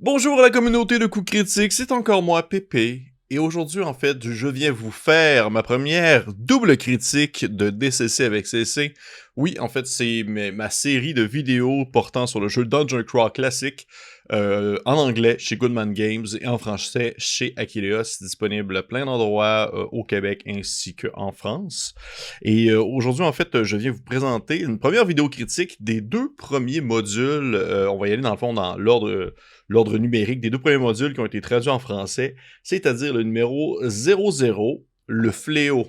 Bonjour à la communauté de coups critiques, c'est encore moi, Pépé. Et aujourd'hui, en fait, je viens vous faire ma première double critique de DCC avec CC. Oui, en fait, c'est ma série de vidéos portant sur le jeu Dungeon Crawl classique, en anglais chez Goodman Games et en français chez Achilleos, disponible à plein d'endroits au Québec ainsi qu'en France. Et aujourd'hui, en fait, je viens vous présenter une première vidéo critique des deux premiers modules. On va y aller dans le fond dans l'ordre numérique des deux premiers modules qui ont été traduits en français, c'est-à-dire le numéro 00, le fléau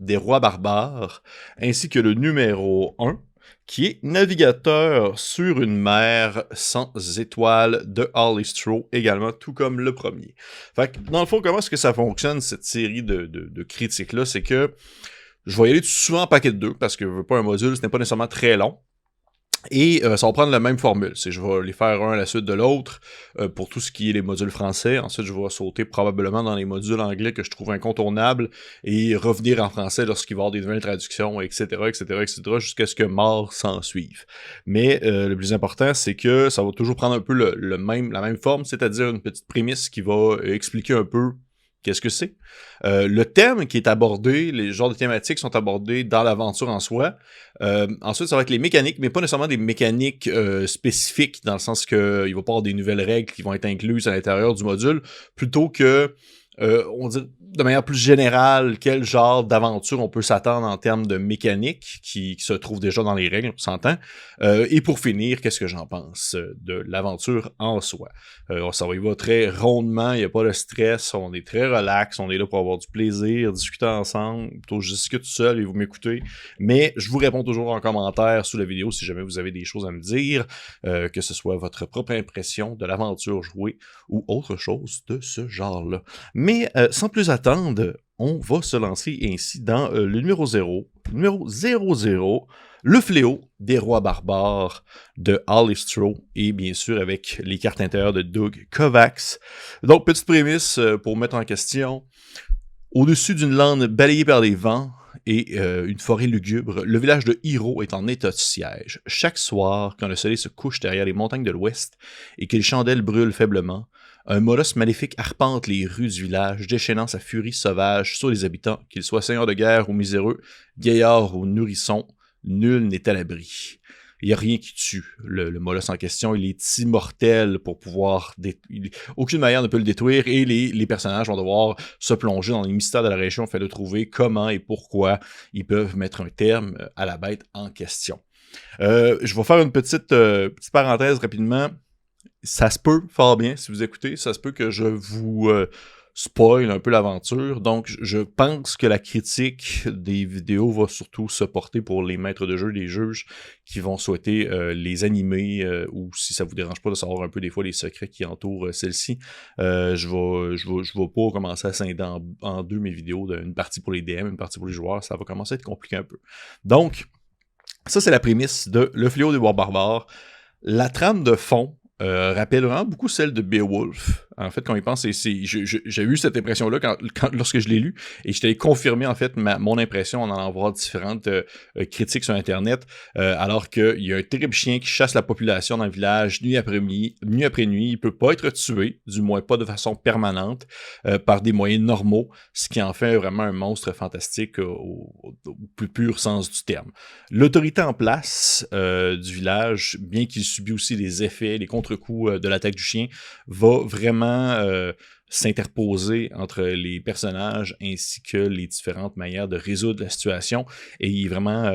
des rois barbares, ainsi que le numéro 1, qui est navigateur sur une mer sans étoiles de Allistro, également tout comme le premier. Fait que, dans le fond, comment est-ce que ça fonctionne, cette série de critiques-là, c'est que je vais y aller souvent en paquet de deux, parce que je veux pas un module, ce n'est pas nécessairement très long. Et ça va prendre la même formule. Je vais les faire un à la suite de l'autre pour tout ce qui est les modules français. Ensuite, je vais sauter probablement dans les modules anglais que je trouve incontournables et revenir en français lorsqu'il va y avoir des nouvelles traductions, etc., etc., etc., jusqu'à ce que mort s'en suive. Mais le plus important, c'est que ça va toujours prendre un peu la même forme, c'est-à-dire une petite prémisse qui va expliquer un peu qu'est-ce que c'est? Le thème qui est abordé, les genres de thématiques sont abordés dans l'aventure en soi. Ensuite, ça va être les mécaniques, mais pas nécessairement des mécaniques spécifiques, dans le sens qu'il va pas y avoir des nouvelles règles qui vont être incluses à l'intérieur du module, plutôt que, on dit de manière plus générale, quel genre d'aventure on peut s'attendre en termes de mécanique qui se trouve déjà dans les règles, on s'entend. Et pour finir, qu'est-ce que j'en pense de l'aventure en soi. Ça va y va très rondement, il n'y a pas de stress, on est très relax, on est là pour avoir du plaisir, discuter ensemble, plutôt je discute tout seul et vous m'écoutez. Mais je vous réponds toujours en commentaire sous la vidéo si jamais vous avez des choses à me dire, que ce soit votre propre impression de l'aventure jouée ou autre chose de ce genre-là. Mais sans plus attendre, on va se lancer ainsi dans le numéro 0, numéro 00, le fléau des rois barbares de Allistro, et bien sûr avec les cartes intérieures de Doug Kovacs. Donc, petite prémisse pour mettre en question. Au-dessus d'une lande balayée par les vents et une forêt lugubre, le village de Hiro est en état de siège. Chaque soir, quand le soleil se couche derrière les montagnes de l'ouest et que les chandelles brûlent faiblement, un molosse maléfique arpente les rues du village, déchaînant sa furie sauvage sur les habitants, qu'ils soient seigneurs de guerre ou miséreux, gaillards ou nourrissons, nul n'est à l'abri. Il n'y a rien qui tue le molosse en question, il est immortel pour pouvoir... Aucune manière ne peut le détruire, et les personnages vont devoir se plonger dans les mystères de la région afin de trouver comment et pourquoi ils peuvent mettre un terme à la bête en question. Je vais faire une petite parenthèse rapidement. Ça se peut fort bien, si vous écoutez, ça se peut que je vous spoil un peu l'aventure. Donc, je pense que la critique des vidéos va surtout se porter pour les maîtres de jeu, les juges qui vont souhaiter les animer, ou si ça vous dérange pas de savoir un peu des fois les secrets qui entourent celle-ci. Je vais pas commencer à scinder en deux mes vidéos, une partie pour les DM, une partie pour les joueurs. Ça va commencer à être compliqué un peu. Donc, ça c'est la prémisse de Le Fléau des Rois Barbares. La trame de fond rappelle vraiment beaucoup celle de Beowulf. En fait, quand il pense, j'ai eu cette impression-là lorsque je l'ai lu, et je t'ai confirmé en fait mon impression en allant voir différentes critiques sur Internet, alors qu'il y a un terrible chien qui chasse la population dans le village nuit après nuit, il peut pas être tué, du moins pas de façon permanente, par des moyens normaux, ce qui en fait vraiment un monstre fantastique au plus pur sens du terme. L'autorité en place du village, bien qu'il subit aussi les effets, les contre-coups de l'attaque du chien, va vraiment s'interposer entre les personnages ainsi que les différentes manières de résoudre la situation, et il est vraiment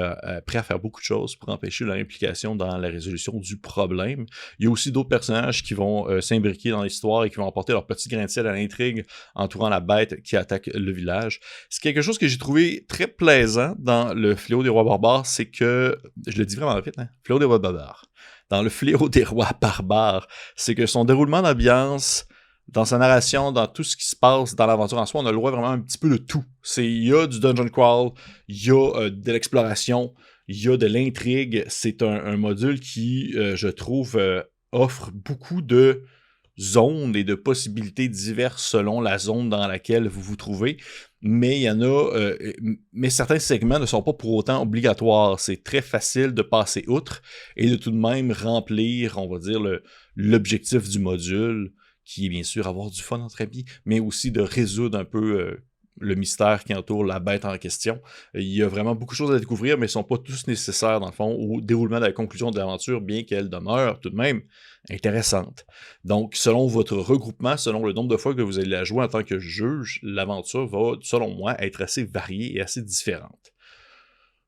prêt à faire beaucoup de choses pour empêcher leur implication dans la résolution du problème. Il y a aussi d'autres personnages qui vont s'imbriquer dans l'histoire et qui vont apporter leur petit grain de sel à l'intrigue entourant la bête qui attaque le village. C'est quelque chose que j'ai trouvé très plaisant dans le Fléau des Rois Barbares, c'est que, je le dis vraiment vite, hein, Fléau des Rois Barbares. Dans le Fléau des Rois Barbares, c'est que son déroulement d'ambiance, dans sa narration, dans tout ce qui se passe dans l'aventure en soi, on a le droit vraiment un petit peu de tout. Il y a du dungeon crawl, il y a de l'exploration, il y a de l'intrigue. C'est un module qui, je trouve, offre beaucoup de zones et de possibilités diverses selon la zone dans laquelle vous vous trouvez. mais il y en a, mais certains segments ne sont pas pour autant obligatoires. C'est très facile de passer outre et de tout de même remplir, on va dire, l'objectif du module, qui est bien sûr avoir du fun entre amis, mais aussi de résoudre un peu le mystère qui entoure la bête en question. Il y a vraiment beaucoup de choses à découvrir, mais ils ne sont pas tous nécessaires, dans le fond, au déroulement de la conclusion de l'aventure, bien qu'elle demeure tout de même intéressante. Donc, selon votre regroupement, selon le nombre de fois que vous allez la jouer en tant que juge, l'aventure va, selon moi, être assez variée et assez différente.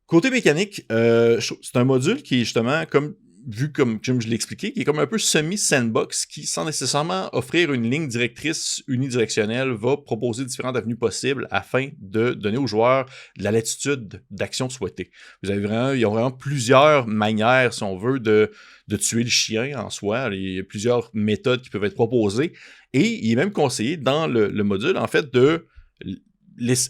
Côté mécanique, c'est un module qui est justement, vu comme je l'ai expliqué, qui est comme un peu semi-sandbox, qui, sans nécessairement offrir une ligne directrice unidirectionnelle, va proposer différentes avenues possibles afin de donner aux joueurs de la latitude d'action souhaitée. Il y a vraiment plusieurs manières, si on veut, de tuer le chien en soi. Il y a plusieurs méthodes qui peuvent être proposées. Et il est même conseillé dans le module, en fait, de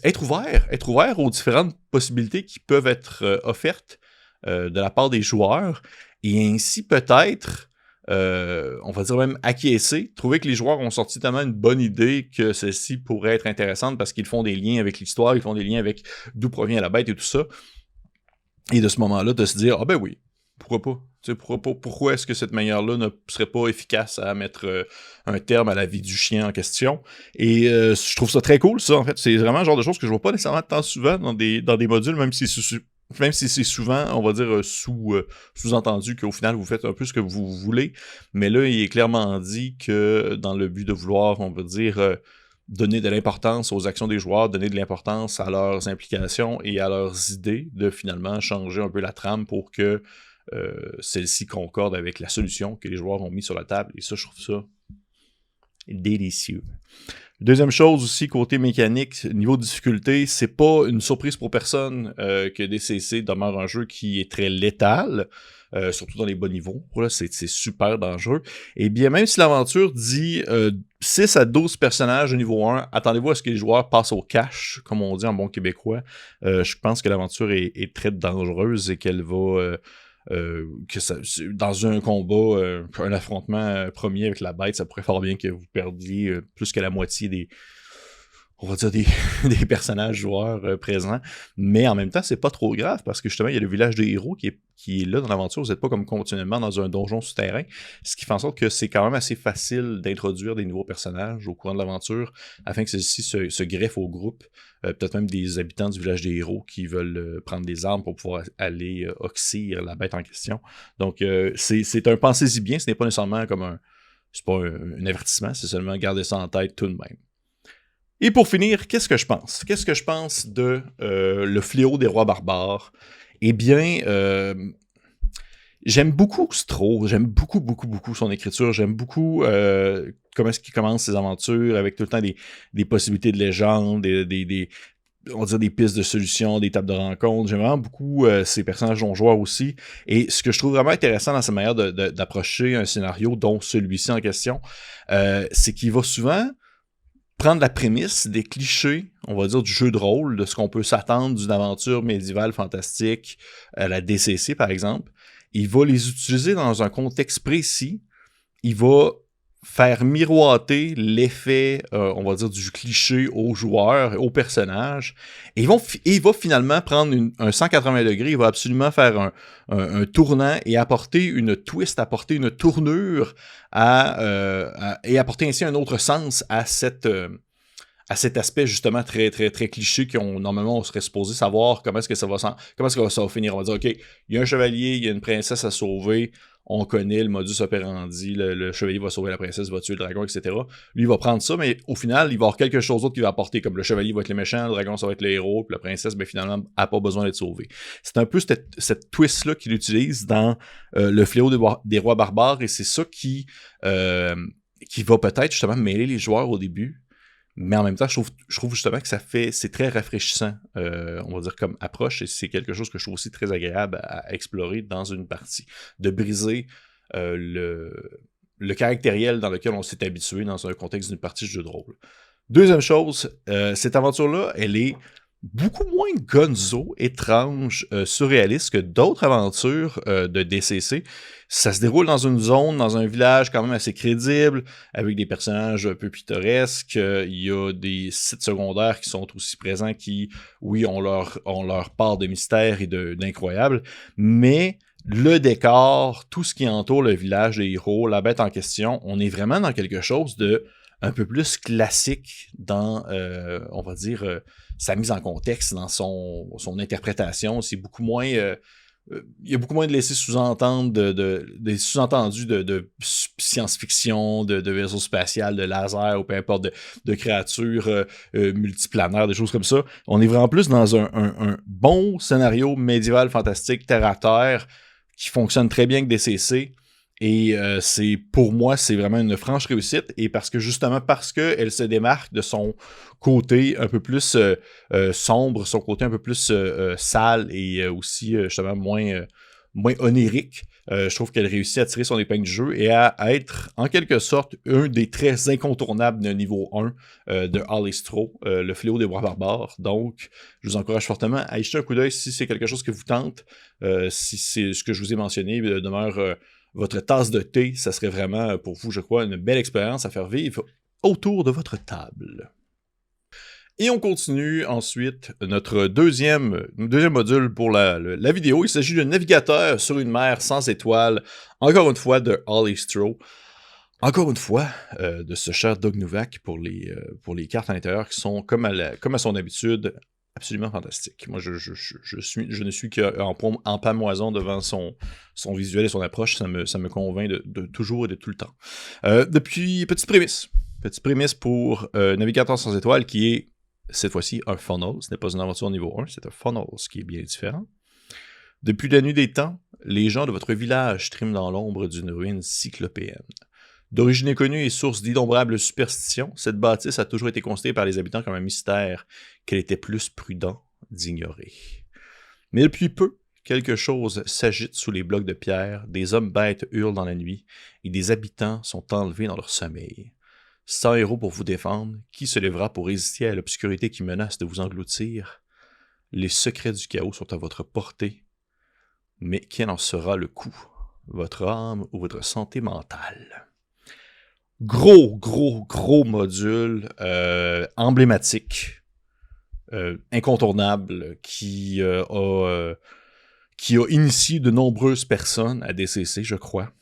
être ouvert aux différentes possibilités qui peuvent être offertes de la part des joueurs, et ainsi peut-être, on va dire même acquiescer, trouver que les joueurs ont sorti tellement une bonne idée que celle-ci pourrait être intéressante parce qu'ils font des liens avec l'histoire, ils font des liens avec d'où provient la bête et tout ça, et de ce moment-là, de se dire « Ah ben oui, pourquoi pas? Pourquoi est-ce que cette manière-là ne serait pas efficace à mettre un terme à la vie du chien en question? » Et je trouve ça très cool, ça, en fait. C'est vraiment le genre de choses que je vois pas nécessairement tant souvent dans des modules, même si c'est souvent, on va dire, sous-entendu qu'au final, vous faites un peu ce que vous voulez. Mais là, il est clairement dit que dans le but de vouloir, on va dire, donner de l'importance aux actions des joueurs, donner de l'importance à leurs implications et à leurs idées, de finalement changer un peu la trame pour que celle-ci concorde avec la solution que les joueurs ont mis sur la table. Et ça, je trouve ça délicieux. Deuxième chose aussi, côté mécanique, niveau difficulté, c'est pas une surprise pour personne que DCC demeure un jeu qui est très létal, surtout dans les bas niveaux. Là, c'est super dangereux. Et bien, même si l'aventure dit 6 à 12 personnages au niveau 1, attendez-vous à ce que les joueurs passent au cash, comme on dit en bon québécois. Je pense que l'aventure est très dangereuse et qu'elle va... dans un combat, un affrontement premier avec la bête, ça pourrait fort bien que vous perdiez plus que la moitié des, on va dire, des personnages joueurs présents. Mais en même temps, c'est pas trop grave parce que justement, il y a le village des héros qui est là dans l'aventure. Vous n'êtes pas comme continuellement dans un donjon souterrain, ce qui fait en sorte que c'est quand même assez facile d'introduire des nouveaux personnages au courant de l'aventure afin que ceux-ci se greffent au groupe. Peut-être même des habitants du village des héros qui veulent prendre des armes pour pouvoir aller oxyre la bête en question. Donc, c'est un pensez-y bien, ce n'est pas nécessairement comme c'est pas un avertissement, c'est seulement garder ça en tête tout de même. Et pour finir, qu'est-ce que je pense? Qu'est-ce que je pense de le fléau des rois barbares? Eh bien, j'aime beaucoup Stroh, j'aime beaucoup son écriture, j'aime beaucoup comment est-ce qu'il commence ses aventures avec tout le temps des possibilités de légende, on va dire des pistes de solutions, des tables de rencontre. J'aime vraiment beaucoup ces personnages non-joueurs aussi. Et ce que je trouve vraiment intéressant dans sa manière d'approcher un scénario, dont celui-ci en question, c'est qu'il va souvent prendre la prémisse des clichés, on va dire, du jeu de rôle, de ce qu'on peut s'attendre d'une aventure médiévale fantastique, à la DCC par exemple. Il va les utiliser dans un contexte précis. Il va faire miroiter l'effet, on va dire, du cliché aux joueurs, aux personnages. Et il va finalement prendre un 180 degrés. Il va absolument faire un tournant et apporter une twist, apporter une tournure et apporter ainsi un autre sens à cet aspect justement très très très cliché normalement on serait supposé savoir comment est-ce que ça va finir. On va dire ok, il y a un chevalier, il y a une princesse à sauver, on connaît le modus operandi, le chevalier va sauver la princesse, va tuer le dragon, etc. Lui il va prendre ça, mais au final il va y avoir quelque chose d'autre qui va apporter, comme le chevalier va être le méchant, le dragon ça va être le héros, puis la princesse ben finalement a pas besoin d'être sauvée. C'est un peu cette twist là qu'il utilise dans le fléau des rois barbares, et c'est ça qui va peut-être justement mêler les joueurs au début. Mais en même temps, je trouve justement que c'est très rafraîchissant, on va dire, comme approche, et c'est quelque chose que je trouve aussi très agréable à explorer dans une partie. De briser le caractériel dans lequel on s'est habitué dans un contexte d'une partie de jeu de rôle. Deuxième chose, cette aventure-là, elle est beaucoup moins gonzo, étrange, surréaliste que d'autres aventures de DCC. Ça se déroule dans une zone, dans un village quand même assez crédible, avec des personnages un peu pittoresques. Il y a des sites secondaires qui sont aussi présents qui, oui, ont leur part de mystère et d'incroyable, mais le décor, tout ce qui entoure le village des héros, la bête en question, on est vraiment dans quelque chose de un peu plus classique dans, on va dire, sa mise en contexte, dans son interprétation. C'est beaucoup moins... il y a beaucoup moins de laisser sous-entendre, des sous-entendus de science-fiction, de vaisseaux spatial, de laser ou peu importe, de créatures multiplanaires, des choses comme ça. On est vraiment plus dans un bon scénario médiéval fantastique, terre à terre, qui fonctionne très bien avec DCC. Et pour moi, c'est vraiment une franche réussite. Et parce qu'elle se démarque de son côté un peu plus sombre, son côté un peu plus sale et aussi justement moins onirique, je trouve qu'elle réussit à tirer son épingle du jeu et à être en quelque sorte un des traits incontournables de niveau 1 de Alistro, le fléau des bois barbares. Donc, je vous encourage fortement à y jeter un coup d'œil si c'est quelque chose que vous tente. Si c'est ce que je vous ai mentionné demeure votre tasse de thé, ça serait vraiment pour vous, je crois, une belle expérience à faire vivre autour de votre table. Et on continue ensuite notre deuxième module pour la vidéo. Il s'agit d'un navigateur sur une mer sans étoiles, encore une fois de Alistro. Encore une fois, de ce cher Doug Novak pour les cartes à l'intérieur qui sont, comme à son habitude, absolument fantastiques. Moi, je ne suis qu'en pamoison devant son visuel et son approche. Ça me convainc de toujours et de tout le temps. Petite prémisse pour Navigateur sans étoiles qui est, cette fois-ci, un funnel. Ce n'est pas une aventure niveau 1, c'est un funnel, ce qui est bien différent. Depuis la nuit des temps, les gens de votre village triment dans l'ombre d'une ruine cyclopéenne. D'origine inconnue et source d'innombrables superstitions, cette bâtisse a toujours été considérée par les habitants comme un mystère qu'elle était plus prudent d'ignorer. Mais depuis peu, quelque chose s'agite sous les blocs de pierre, des hommes bêtes hurlent dans la nuit, et des habitants sont enlevés dans leur sommeil. Sans héros pour vous défendre, qui se lèvera pour résister à l'obscurité qui menace de vous engloutir? Les secrets du chaos sont à votre portée, mais quel en sera le coût? Votre âme ou votre santé mentale? Gros module emblématique, incontournable, qui a initié de nombreuses personnes à DCC, je crois.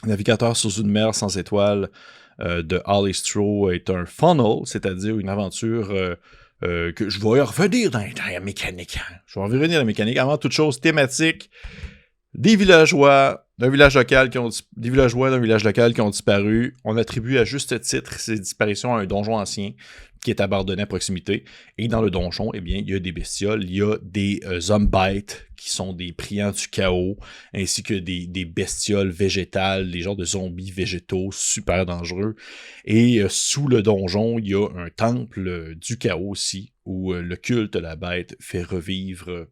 Navigateur sous une mer sans étoiles de Alistro est un funnel, c'est-à-dire une aventure que je vais revenir dans la mécanique. Je vais revenir dans la mécanique. Avant toute chose, thématique, des villageois d'un village local qui ont disparu. On attribue à juste titre ces disparitions à un donjon ancien qui est abandonné à proximité. Et dans le donjon, eh bien, il y a des bestioles, il y a des zombites qui sont des priants du chaos, ainsi que des bestioles végétales, des genres de zombies végétaux super dangereux. Et sous le donjon, il y a un temple du chaos aussi, où le culte de la bête fait revivre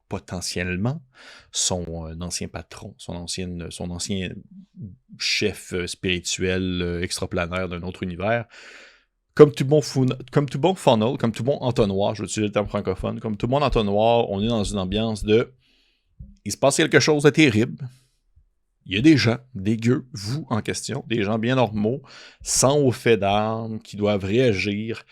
potentiellement son ancien patron, son ancien chef spirituel extraplanaire d'un autre univers. Comme tout bon funnel, comme tout bon entonnoir, je vais utiliser le terme francophone, comme tout bon entonnoir, on est dans une ambiance de il se passe quelque chose de terrible. Il y a des gens, des gueux, vous en question, des gens bien normaux, sans au fait d'armes, qui doivent réagir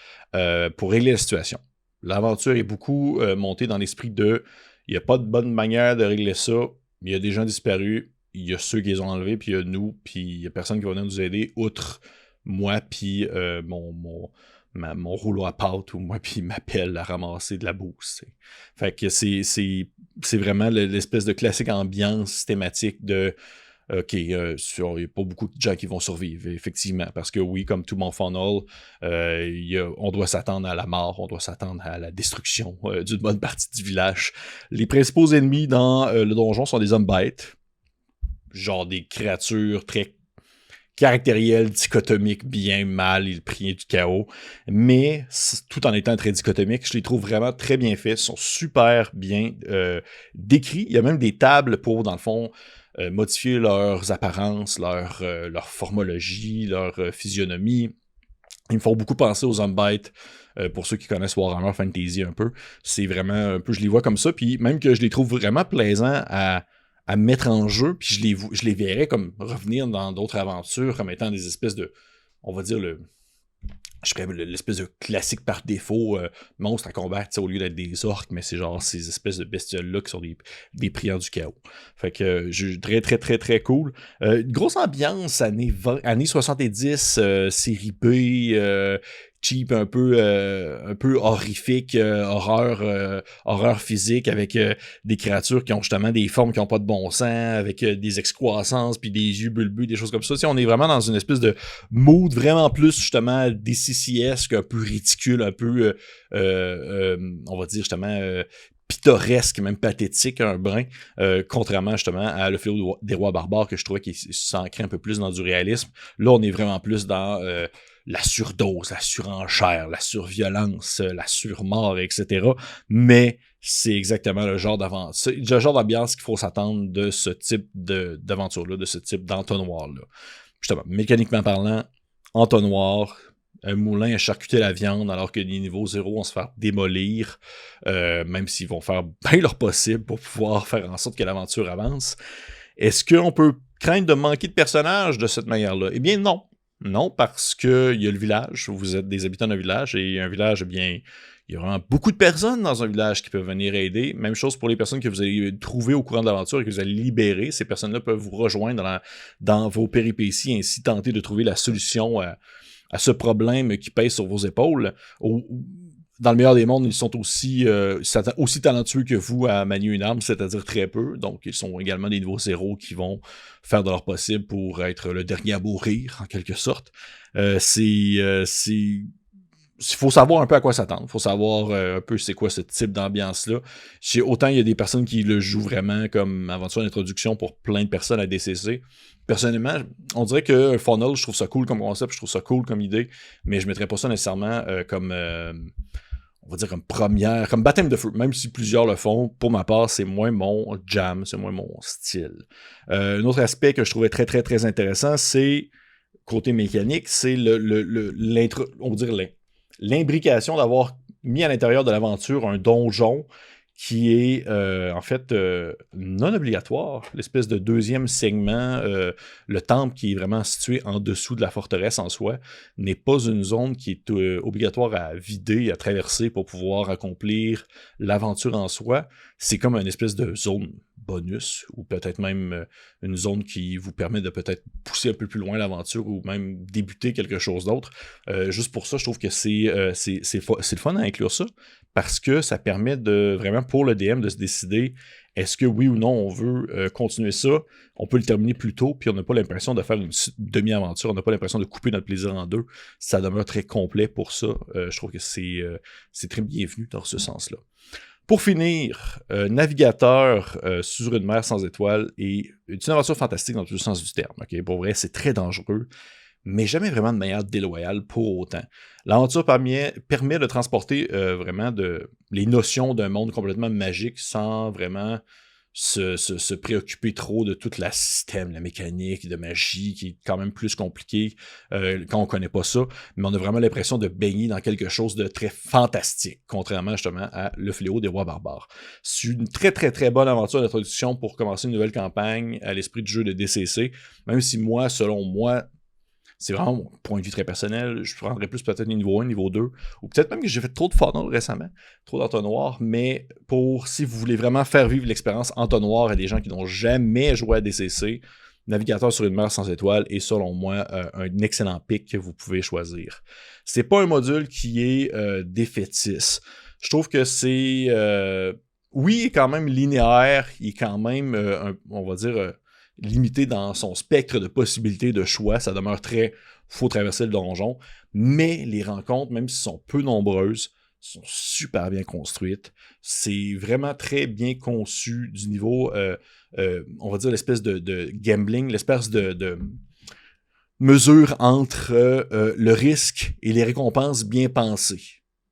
pour régler la situation. L'aventure est beaucoup montée dans l'esprit de il n'y a pas de bonne manière de régler ça, il y a des gens disparus, il y a ceux qui les ont enlevés, puis il y a nous, puis il n'y a personne qui va venir nous aider, outre moi, puis mon rouleau à pâte, ou moi, puis ma pelle à ramasser de la bouse. Fait que c'est vraiment l'espèce de classique ambiance thématique de OK, il n'y a pas beaucoup de gens qui vont survivre, effectivement, parce que oui, comme tout mon funnel, on doit s'attendre à la mort, on doit s'attendre à la destruction d'une bonne partie du village. Les principaux ennemis dans le donjon sont des hommes bêtes, genre des créatures très caractérielles, dichotomiques, bien, mal, et le prier du chaos, mais tout en étant très dichotomiques, je les trouve vraiment très bien faits, ils sont super bien décrits, il y a même des tables pour, dans le fond, modifier leurs apparences, leur formologie, leur physionomie, Ils me font beaucoup penser aux Zombites, pour ceux qui connaissent Warhammer Fantasy un peu. C'est vraiment un peu, je les vois comme ça, puis même que je les trouve vraiment plaisants à mettre en jeu, puis je les verrais comme revenir dans d'autres aventures, comme étant des espèces de, on va dire, l'espèce de classique par défaut monstre à combattre au lieu d'être des orques, mais c'est genre ces espèces de bestioles-là qui sont des priants du chaos. Fait que très très très très cool. Une grosse ambiance années 70, série B, cheap, un peu horrifique, horreur physique avec des créatures qui ont justement des formes qui n'ont pas de bon sens, avec des excroissances, puis des yeux bulbeux, des choses comme ça. Si on est vraiment dans une espèce de mood vraiment plus justement DCCesque, un peu ridicule, un peu, on va dire justement pittoresque, même pathétique, un brin, contrairement justement à Le Fléau des Rois Barbares, que je trouvais qu'il s'ancrait un peu plus dans du réalisme. Là, on est vraiment plus dans la surdose, la surenchère, la surviolence, la surmort, etc. Mais c'est exactement le genre d'ambiance qu'il faut s'attendre de ce type d'aventure-là, de ce type d'entonnoir-là. Justement, mécaniquement parlant, entonnoir, un moulin à charcuter la viande, alors que les niveaux 0 vont se faire démolir, même s'ils vont faire bien leur possible pour pouvoir faire en sorte que l'aventure avance. Est-ce qu'on peut craindre de manquer de personnages de cette manière-là? Eh bien non. Non, parce qu'il y a le village, vous êtes des habitants d'un village, et un village, eh bien, il y a vraiment beaucoup de personnes dans un village qui peuvent venir aider. Même chose pour les personnes que vous allez trouver au courant de l'aventure et que vous allez libérer. Ces personnes-là peuvent vous rejoindre dans vos péripéties et ainsi tenter de trouver la solution à ce problème qui pèse sur vos épaules. Dans le meilleur des mondes, ils sont aussi talentueux que vous à manier une arme, c'est-à-dire très peu. Donc, ils sont également des niveaux 0 qui vont faire de leur possible pour être le dernier à mourir, en quelque sorte. Il faut savoir un peu à quoi s'attendre. Il faut savoir un peu c'est quoi ce type d'ambiance-là. Autant il y a des personnes qui le jouent vraiment comme aventure d'introduction pour plein de personnes à DCC. Personnellement, on dirait que Funnel, je trouve ça cool comme concept, je trouve ça cool comme idée, mais je ne mettrais pas ça nécessairement comme... on va dire comme baptême de feu, même si plusieurs le font. Pour ma part, c'est moins mon jam, c'est moins mon style. Un autre aspect que je trouvais très, très, très intéressant, c'est, côté mécanique, c'est on va dire l'imbrication d'avoir mis à l'intérieur de l'aventure un donjon qui est en fait non obligatoire, l'espèce de deuxième segment, le temple qui est vraiment situé en dessous de la forteresse en soi, n'est pas une zone qui est obligatoire à vider, à traverser pour pouvoir accomplir l'aventure en soi. C'est comme une espèce de zone bonus, ou peut-être même une zone qui vous permet de peut-être pousser un peu plus loin l'aventure, ou même débuter quelque chose d'autre. Juste pour ça, je trouve que c'est le fun à inclure ça, parce que ça permet de vraiment pour le DM de se décider est-ce que oui ou non on veut continuer ça. On peut le terminer plus tôt, puis on n'a pas l'impression de faire une demi-aventure, on n'a pas l'impression de couper notre plaisir en deux. Ça demeure très complet pour ça. Je trouve que c'est très bienvenu dans ce sens-là. Pour finir, navigateur sur une mer sans étoiles est une aventure fantastique dans tous les sens du terme. Okay? Pour vrai, c'est très dangereux, mais jamais vraiment de manière déloyale pour autant. L'aventure permet de transporter vraiment les notions d'un monde complètement magique sans vraiment se préoccuper trop de tout le système, la mécanique, de magie, qui est quand même plus compliqué quand on connaît pas ça, mais on a vraiment l'impression de baigner dans quelque chose de très fantastique, contrairement justement à Le Fléau des Rois Barbares. C'est une très très très bonne aventure d'introduction pour commencer une nouvelle campagne à l'esprit du jeu de DCC, même si moi, selon moi, c'est vraiment mon point de vue très personnel. Je prendrais plus peut-être niveau 1, niveau 2, ou peut-être même que j'ai fait trop de funnel récemment, trop d'entonnoir, mais si vous voulez vraiment faire vivre l'expérience entonnoir à des gens qui n'ont jamais joué à DCC, Navigateur sur une mer sans étoiles est selon moi un excellent pick que vous pouvez choisir. C'est pas un module qui est défaitiste. Je trouve que c'est... oui, il est quand même linéaire, il est quand même, on va dire... limité dans son spectre de possibilités de choix, ça demeure faut traverser le donjon, mais les rencontres, même si sont peu nombreuses, sont super bien construites. C'est vraiment très bien conçu du niveau, on va dire l'espèce de gambling, l'espèce de mesure entre le risque et les récompenses bien pensées.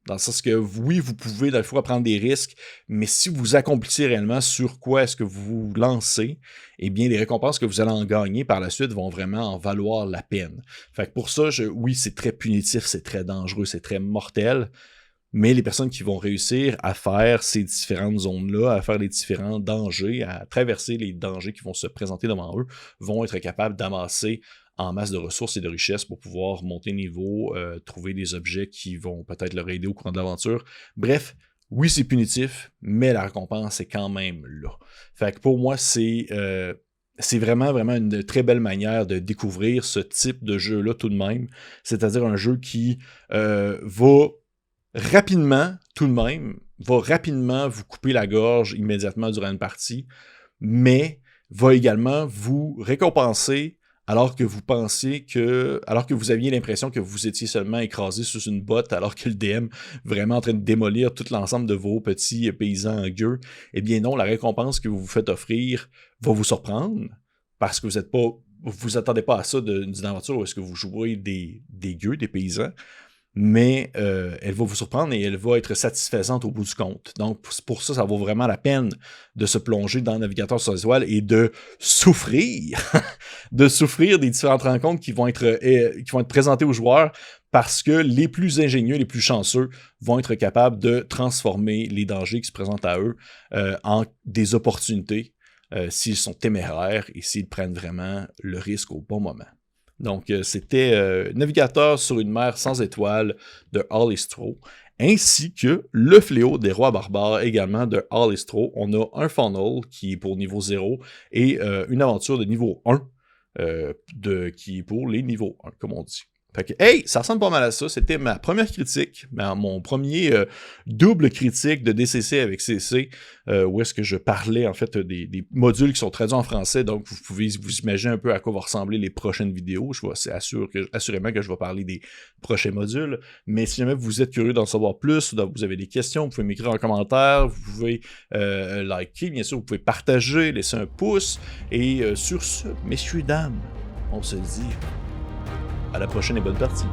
Dans le sens que, oui, vous pouvez, dans le fond, prendre des risques, mais si vous accomplissez réellement sur quoi est-ce que vous vous lancez, eh bien, les récompenses que vous allez en gagner par la suite vont vraiment en valoir la peine. Fait que pour ça, oui, c'est très punitif, c'est très dangereux, c'est très mortel, mais les personnes qui vont réussir à faire ces différentes zones-là, à faire les différents dangers, à traverser les dangers qui vont se présenter devant eux, vont être capables d'amasser en masse de ressources et de richesses pour pouvoir monter niveau, trouver des objets qui vont peut-être leur aider au cours de l'aventure. Bref, oui, c'est punitif, mais la récompense est quand même là. Fait que pour moi, c'est vraiment, vraiment une très belle manière de découvrir ce type de jeu-là tout de même. C'est-à-dire un jeu qui va rapidement, tout de même, va rapidement vous couper la gorge immédiatement durant une partie, mais va également vous récompenser alors que vous aviez l'impression que vous étiez seulement écrasé sous une botte, alors que le DM vraiment en train de démolir tout l'ensemble de vos petits paysans en gueux. Eh bien non, la récompense que vous vous faites offrir va vous surprendre, parce que vous attendez pas à ça d'une aventure où est-ce que vous jouez des gueux, des paysans, mais elle va vous surprendre et elle va être satisfaisante au bout du compte. Donc, pour ça, ça vaut vraiment la peine de se plonger dans Navigateur sur les étoiles et de souffrir, de souffrir des différentes rencontres qui vont être présentées aux joueurs, parce que les plus ingénieux, les plus chanceux vont être capables de transformer les dangers qui se présentent à eux en des opportunités s'ils sont téméraires et s'ils prennent vraiment le risque au bon moment. Donc, c'était Navigateur sur une mer sans étoiles de Hal Istro, ainsi que Le Fléau des Rois Barbares, également de Hal Istro. On a un funnel qui est pour niveau 0 et une aventure de niveau 1 qui est pour les niveaux 1, comme on dit. Fait que, hey, ça ressemble pas mal à ça. C'était ma première critique, mon premier double critique de DCC avec CC, où est-ce que je parlais en fait des modules qui sont traduits en français. Donc, vous pouvez vous imaginer un peu à quoi vont ressembler les prochaines vidéos. C'est assurément que je vais parler des prochains modules. Mais si jamais vous êtes curieux d'en savoir plus, ou vous avez des questions, vous pouvez m'écrire en commentaire, vous pouvez liker, bien sûr, vous pouvez partager, laisser un pouce. Et sur ce, messieurs, dames, on se dit à la prochaine et bonne partie.